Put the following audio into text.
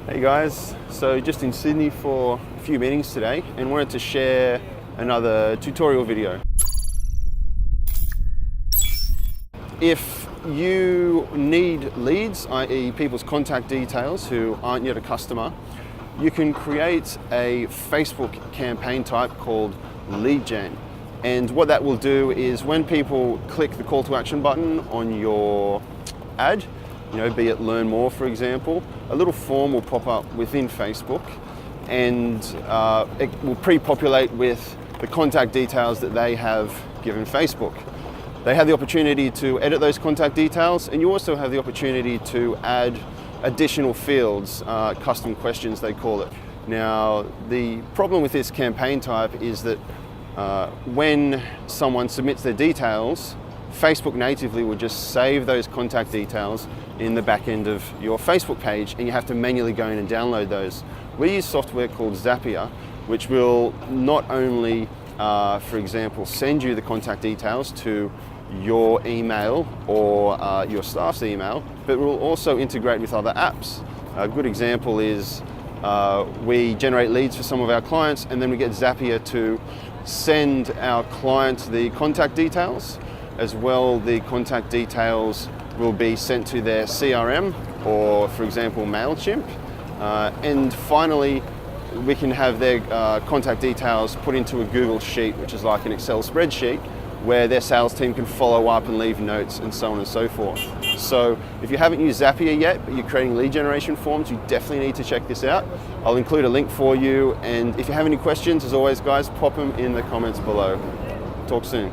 Hey guys, so just in Sydney for a few meetings today and wanted to share another tutorial video. If you need leads, i.e. people's contact details who aren't yet a customer, you can create a Facebook campaign type called lead gen. And what that will do is when people click the call to action button on your ad, be it learn more, for example, a little form will pop up within Facebook and it will pre-populate with the contact details that they have given Facebook. They have the opportunity to edit those contact details, and you also have the opportunity to add additional fields, custom questions they call it. Now, the problem with this campaign type is that when someone submits their details, Facebook natively will just save those contact details in the back end of your Facebook page, and you have to manually go in and download those. We use software called Zapier, which will not only, for example, send you the contact details to your email or your staff's email, but will also integrate with other apps. A good example is we generate leads for some of our clients, and then we get Zapier to send our clients the contact details. As well, the contact details will be sent to their CRM or, for example, Mailchimp. And finally, we can have their contact details put into a Google Sheet, which is like an Excel spreadsheet, where their sales team can follow up and leave notes and so on and so forth. So if you haven't used Zapier yet, but you're creating lead generation forms, you definitely need to check this out. I'll include a link for you. And if you have any questions, as always, guys, pop them in the comments below. Talk soon.